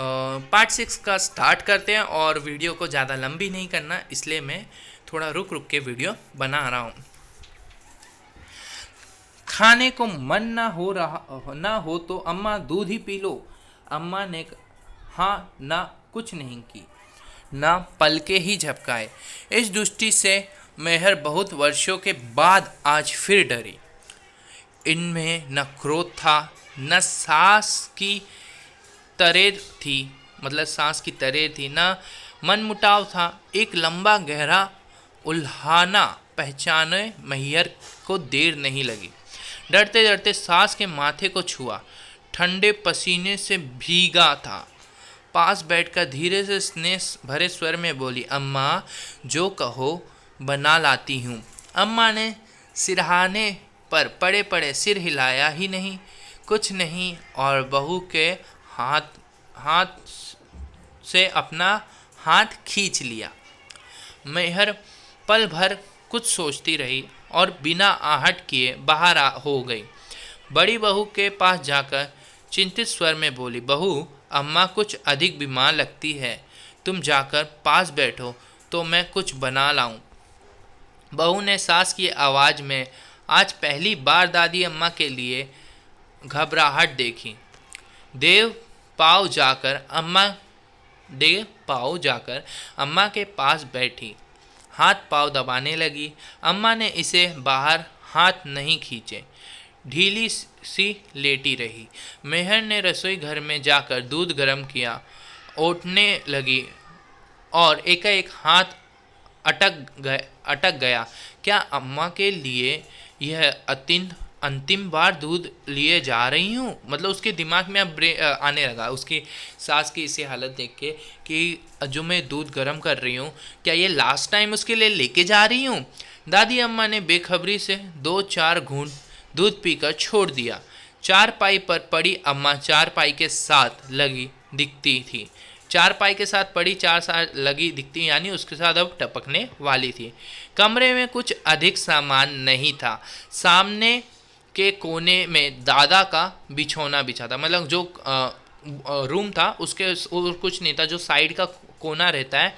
Part 6 का start करते हैं और वीडियो को ज़्यादा लंबी नहीं करना, इसलिए मैं थोड़ा रुक रुक के वीडियो बना रहा हूँ। खाने को मन ना हो तो अम्मा दूध ही पी लो। अम्मा ने हाँ ना कुछ नहीं की, ना पलके ही झपकाए। इस दृष्टि से मेहर बहुत वर्षों के बाद आज फिर डरी। इनमें न क्रोध था, न सांस की तरेर थी, न मनमुटाव था। एक लंबा गहरा उल्हाना पहचाने मैहर को देर नहीं लगी। डरते डरते सास के माथे को छुआ, ठंडे पसीने से भीगा था। पास बैठकर धीरे से स्नेह भरे स्वर में बोली, अम्मा जो कहो बना लाती हूँ। अम्मा ने सिरहाने पर पड़े पड़े सिर हिलाया ही नहीं, कुछ नहीं, और बहू के हाथ से अपना हाथ खींच लिया। मेहर पल भर कुछ सोचती रही और बिना आहट किए बाहर हो गई। बड़ी बहू के पास जाकर चिंतित स्वर में बोली, बहू अम्मा कुछ अधिक बीमार लगती है, तुम जाकर पास बैठो तो मैं कुछ बना लाऊं। बहू ने सास की आवाज़ में आज पहली बार दादी अम्मा के लिए घबराहट देखी। देव पाँव जाकर अम्मा के पास बैठी, हाथ पाँव दबाने लगी। अम्मा ने इसे बाहर हाथ नहीं खींचे, ढीली सी लेटी रही। मेहर ने रसोई घर में जाकर दूध गर्म किया, ओटने लगी और एकाएक हाथ अटक गया। क्या अम्मा के लिए यह अंतिम बार दूध लिए जा रही हूँ? मतलब उसके दिमाग में अब आने लगा उसकी सास की इसी हालत देख के कि जो मैं दूध गर्म कर रही हूँ, क्या ये लास्ट टाइम उसके लिए लेके जा रही हूँ? दादी अम्मा ने बेखबरी से 2-4 घूंट दूध पीकर छोड़ दिया। चारपाई पर पड़ी अम्मा चारपाई के साथ लगी दिखती थी। चारपाई के साथ पड़ी चार साथ लगी दिखती, यानी उसके साथ अब टपकने वाली थी। कमरे में कुछ अधिक सामान नहीं था। सामने के कोने में दादा का बिछौना बिछा था, मतलब जो रूम था उसके और कुछ नहीं था। जो साइड का कोना रहता है,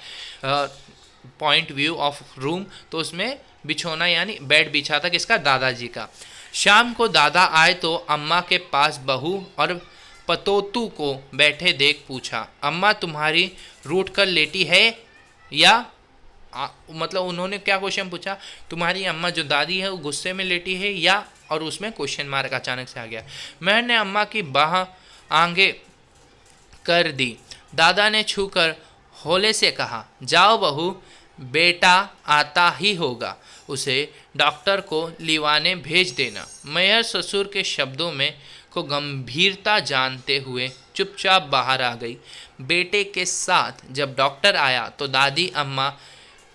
पॉइंट व्यू ऑफ रूम, तो उसमें बिछौना यानी बेड बिछा था, किसका? दादाजी का। शाम को दादा आए तो अम्मा के पास बहू और पतोतू को बैठे देख पूछा, अम्मा तुम्हारी रूठ कर लेटी है या मतलब उन्होंने क्या क्वेश्चन पूछा, तुम्हारी अम्मा जो दादी है वो गुस्से में लेटी है या, और उसमें क्वेश्चन मार्क अचानक से आ गया। मेहर ने अम्मा की बाह आगे कर दी। दादा ने छूकर हौले से कहा, जाओ बहू, बेटा आता ही होगा, उसे डॉक्टर को लिवाने भेज देना। मेहर ससुर के शब्दों में को गंभीरता जानते हुए चुपचाप बाहर आ गई। बेटे के साथ जब डॉक्टर आया तो दादी अम्मा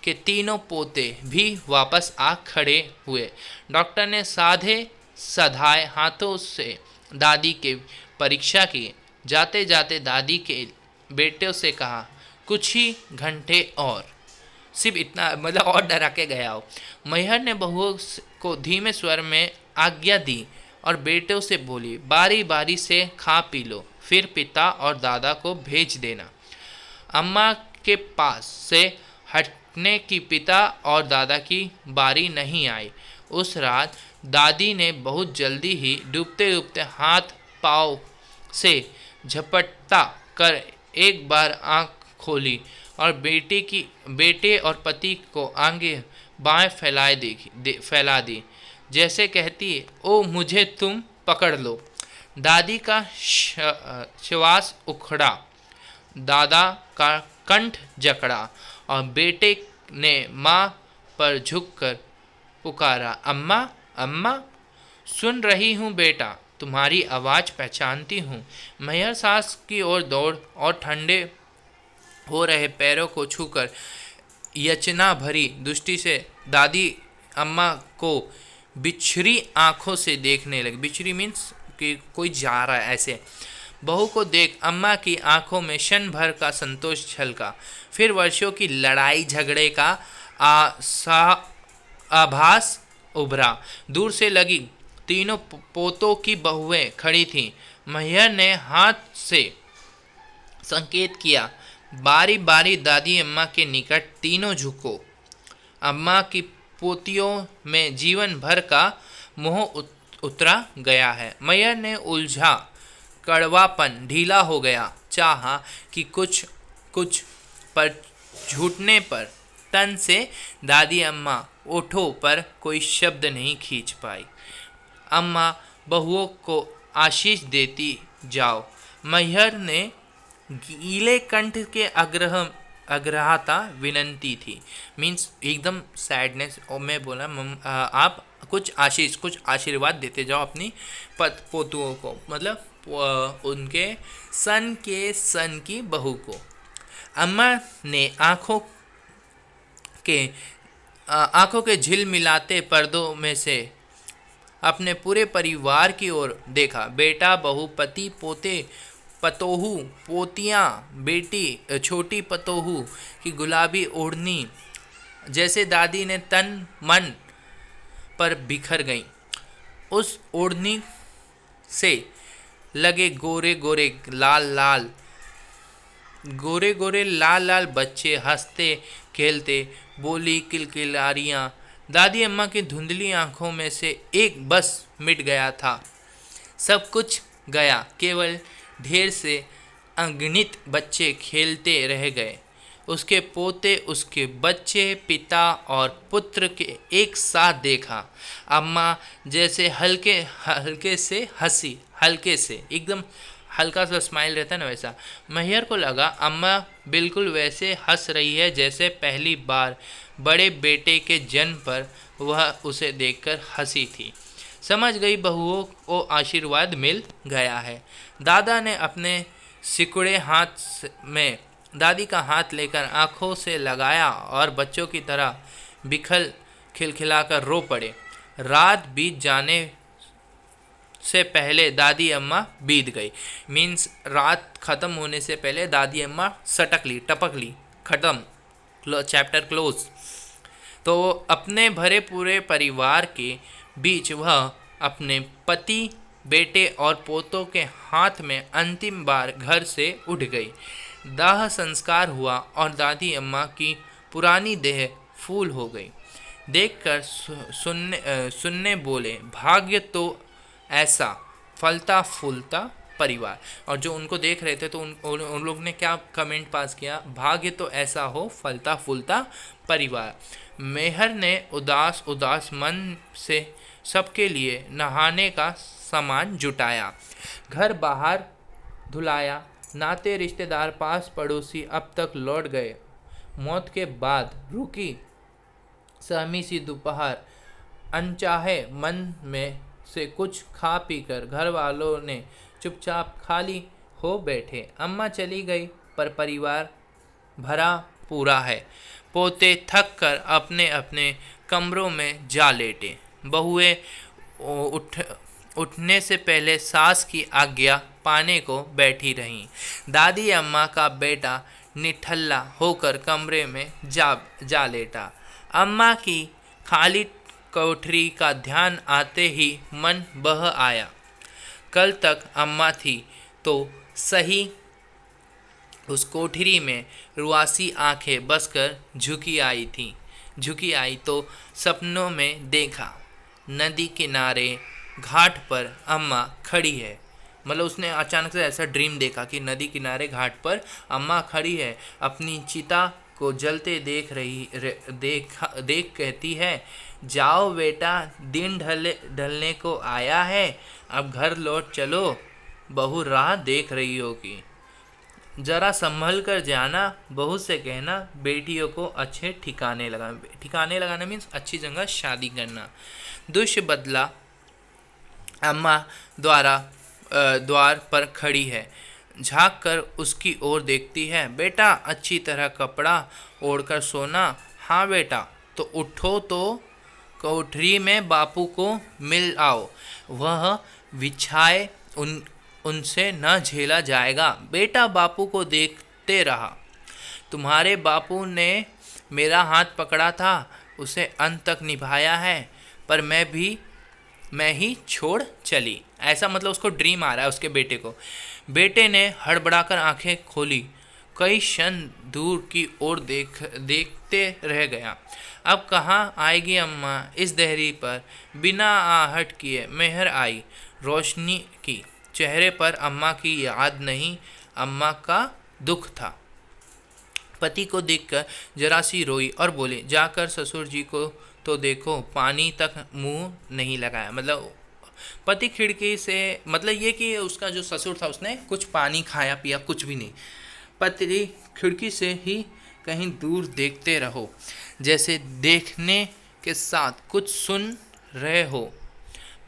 के तीनों पोते भी वापस आ खड़े हुए। डॉक्टर ने साधे सधाए हाथों से दादी की परीक्षा की। जाते जाते दादी के बेटे से कहा, कुछ ही घंटे और, सिर्फ इतना, मतलब और डरा के गया हो। मैहर ने बहू को धीमे स्वर में आज्ञा दी और बेटों से बोली, बारी बारी से खा पी लो, फिर पिता और दादा को भेज देना। अम्मा के पास से हटने की पिता और दादा की बारी नहीं आई। उस रात दादी ने बहुत जल्दी ही डूबते डूबते हाथ पाँव से झपटता कर एक बार आंख खोली और बेटे और पति को आगे बाएं फैला दी, जैसे कहती, ओ मुझे तुम पकड़ लो। दादी का श्वास उखड़ा, दादा का कंठ जकड़ा और बेटे ने माँ पर झुककर पुकारा, अम्मा अम्मा। सुन रही हूँ बेटा, तुम्हारी आवाज़ पहचानती हूँ। मैहर सास की ओर दौड़ और ठंडे हो रहे पैरों को छूकर याचना भरी दृष्टि से दादी अम्मा को बिछड़ी आंखों से देखने लगी। बिछड़ी मीन्स कि कोई जा रहा है ऐसे। बहू को देख अम्मा की आंखों में क्षण भर का संतोष छलका, फिर वर्षों की लड़ाई झगड़े का आभास उभरा। दूर से लगी तीनों पोतों की बहुएं खड़ी थीं। मैहर ने हाथ से संकेत किया। बारी बारी दादी अम्मा के निकट तीनों झुको। अम्मा की पोतियों में जीवन भर का मोह उतरा गया है। मैयर ने उलझा कड़वापन ढीला हो गया। चाहा कि कुछ कुछ पर झूठने पर तन से दादी अम्मा ओठों पर कोई शब्द नहीं खींच पाई। अम्मा बहुओं को आशीष देती जाओ। मैहर ने गीले कंठ के अग्रहता विनंती थी। मीन्स एकदम सैडनेस। और मैं बोला आप कुछ आशीर्वाद देते जाओ अपनी पोतुओं को, मतलब उनके सन की बहू को। अम्मा ने आंखों के झिलमिलाते पर्दों में से अपने पूरे परिवार की ओर देखा। बेटा, बहू, पति, पोते, पतोहू, पोतियाँ, बेटी, छोटी पतोहू की गुलाबी ओढ़नी जैसे दादी ने तन मन पर बिखर गई। उस ओढ़नी से लगे गोरे गोरे लाल बच्चे हंसते खेलते, बोली किलकिलारियाँ। दादी अम्मा की धुंधली आंखों में से एक बस मिट गया था। सब कुछ गया, केवल ढेर से अगणित बच्चे खेलते रह गए। उसके पोते, उसके बच्चे, पिता और पुत्र के एक साथ देखा। अम्मा जैसे हल्के से एकदम हल्का सा स्माइल रहता है ना, वैसा। मैहर को लगा अम्मा बिल्कुल वैसे हंस रही है जैसे पहली बार बड़े बेटे के जन्म पर वह उसे देखकर हंसी थी। समझ गई बहुओं को आशीर्वाद मिल गया है। दादा ने अपने सिकुड़े हाथ में दादी का हाथ लेकर आंखों से लगाया और बच्चों की तरह खिलखिलाकर रो पड़े। रात बीत जाने से पहले दादी अम्मा बीत गई। मीन्स रात ख़त्म होने से पहले दादी अम्मा टपक ली, ख़त्म, चैप्टर क्लोज। तो अपने भरे पूरे परिवार के बीच वह अपने पति, बेटे और पोतों के हाथ में अंतिम बार घर से उठ गई। दाह संस्कार हुआ और दादी अम्मा की पुरानी देह फूल हो गई। देखकर सुनने बोले, भाग्य तो ऐसा फलता फूलता परिवार। और जो उनको देख रहे थे तो उन लोग ने क्या कमेंट पास किया, भाग्य तो ऐसा हो फलता फूलता परिवार। मेहर ने उदास मन से सबके लिए नहाने का सामान जुटाया, घर बाहर धुलाया। नाते रिश्तेदार, पास पड़ोसी अब तक लौट गए। मौत के बाद रुकी सहमी सी दोपहर, अनचाहे मन में से कुछ खा पीकर घर वालों ने चुपचाप खाली हो बैठे। अम्मा चली गई पर परिवार भरा पूरा है। पोते थक कर अपने अपने कमरों में जा लेटे। बहुएं उठने से पहले सास की आज्ञा पाने को बैठी रहीं। दादी अम्मा का बेटा निठल्ला होकर कमरे में जा लेटा। अम्मा की खाली कोठरी का ध्यान आते ही मन बह आया। कल तक अम्मा थी तो सही, उस कोठरी में रुआसी आंखें बसकर झुकी आई तो सपनों में देखा नदी किनारे घाट पर अम्मा खड़ी है। मतलब उसने अचानक से ऐसा ड्रीम देखा कि नदी किनारे घाट पर अम्मा खड़ी है, अपनी चिता को जलते देख कहती है, जाओ बेटा, दिन ढलने को आया है, अब घर लौट चलो, बहू राह देख रही होगी, जरा संभल कर जाना, बहू से कहना बेटियों को अच्छे ठिकाने लगाना मीन्स अच्छी जगह शादी करना। दुष्य बदला अम्मा द्वार पर खड़ी है, झांक कर उसकी ओर देखती है। बेटा, अच्छी तरह कपड़ा ओढ़कर सोना। हाँ बेटा। तो उठो तो कोठरी में बापू को मिल आओ, वह बिछाए उनसे न झेला जाएगा। बेटा बापू को देखते रहा। तुम्हारे बापू ने मेरा हाथ पकड़ा था, उसे अंत तक निभाया है, पर मैं ही छोड़ चली। ऐसा मतलब उसको ड्रीम आ रहा है उसके बेटे को। बेटे ने हड़बड़ाकर आंखें खोली, कई क्षण दूर की ओर देखते रह गया। अब कहाँ आएगी अम्मा इस देहरी पर? बिना आहट किए मेहर आई, रोशनी की। चेहरे पर अम्मा की याद नहीं, अम्मा का दुख था। पति को देखकर जरा सी रोई और बोले, जाकर ससुर जी को तो देखो, पानी तक मुंह नहीं लगाया। मतलब पति खिड़की से, मतलब ये कि उसका जो ससुर था उसने कुछ पानी खाया पिया, कुछ भी नहीं। पति खिड़की से ही कहीं दूर देखते रहो, जैसे देखने के साथ कुछ सुन रहे हो।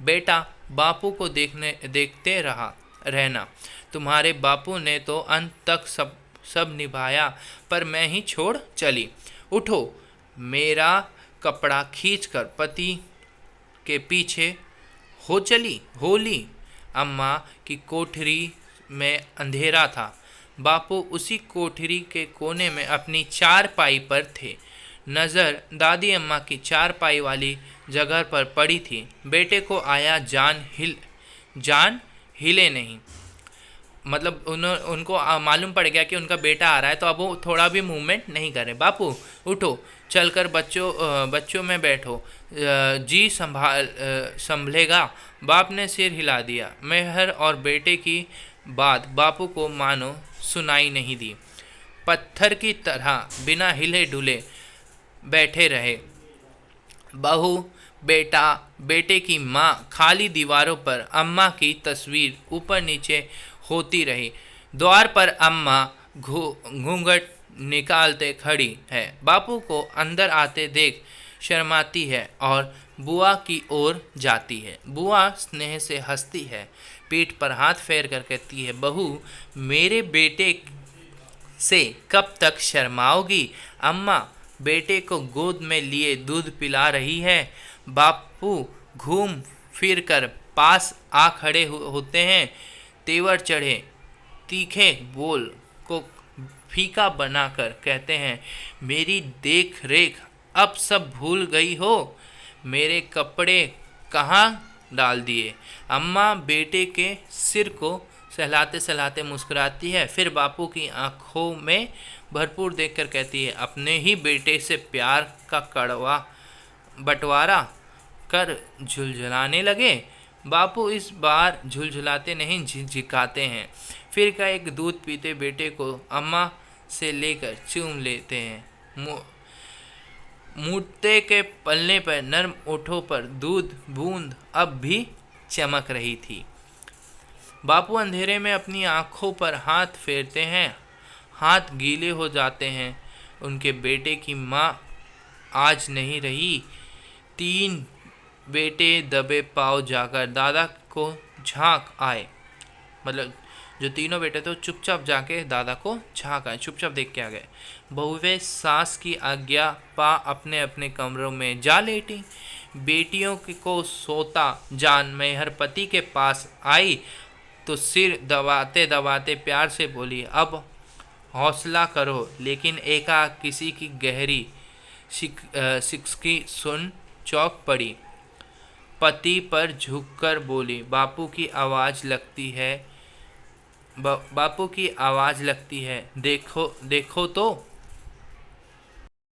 बेटा, बापू को देखते रहना। तुम्हारे बापू ने तो अंत तक सब निभाया, पर मैं ही छोड़ चली। उठो। मेरा कपड़ा खींचकर पति के पीछे होली। अम्मा की कोठरी में अंधेरा था। बापू उसी कोठरी के कोने में अपनी चारपाई पर थे। नज़र दादी अम्मा की चारपाई वाली जगह पर पड़ी थी। बेटे को आया, जान हिले नहीं। मतलब उनको मालूम पड़ गया कि उनका बेटा आ रहा है, तो अब वो थोड़ा भी मूवमेंट नहीं करे। बापू उठो, चलकर बच्चों में बैठो, जी संभलेगा। बाप ने सिर हिला दिया। मेहर और बेटे की बात बापू को मानो सुनाई नहीं दी। पत्थर की तरह बिना हिले डुले बैठे रहे। बहू, बेटा, बेटे की माँ, खाली दीवारों पर अम्मा की तस्वीर ऊपर नीचे होती रही। द्वार पर अम्मा घूंघट निकालते खड़ी है। बापू को अंदर आते देख शर्माती है और बुआ की ओर जाती है। बुआ स्नेह से हंसती है, पीठ पर हाथ फेर कर कहती है, बहू, मेरे बेटे से कब तक शर्माओगी? अम्मा बेटे को गोद में लिए दूध पिला रही है। बापू घूम फिर कर पास आ खड़े होते हैं। तेवर चढ़े तीखे बोल को फीका बनाकर कहते हैं, मेरी देख रेख अब सब भूल गई हो? मेरे कपड़े कहाँ डाल दिए? अम्मा बेटे के सिर को सहलाते सहलाते मुस्कुराती है, फिर बापू की आंखों में भरपूर देखकर कहती है, अपने ही बेटे से प्यार का कड़वा बंटवारा कर झुलझुलाने लगे। बापू इस बार झुलझुलाते नहीं, झिझकाते हैं। फिर का एक दूध पीते बेटे को अम्मा से लेकर चूम लेते हैं। मूर्ते के पलने पर नर्म ओठों पर दूध बूंद अब भी चमक रही थी। बापू अंधेरे में अपनी आंखों पर हाथ फेरते हैं, हाथ गीले हो जाते हैं। उनके बेटे की माँ आज नहीं रही। 3 बेटे दबे पाँव जाकर दादा को झांक आए। मतलब जो तीनों बेटे थे चुपचाप जाके दादा को झांक आए, चुपचाप देख के आ गए। बहुएं सास की आज्ञा पा अपने अपने कमरों में जा लेटी। बेटियों को सोता जान मेहर पति के पास आई तो सिर दबाते दबाते प्यार से बोली, अब हौसला करो। लेकिन एकाएक किसी की गहरी सिसकी सुन चौंक पड़ी। पति पर झुककर बोली, बापू की आवाज़ लगती है, देखो तो।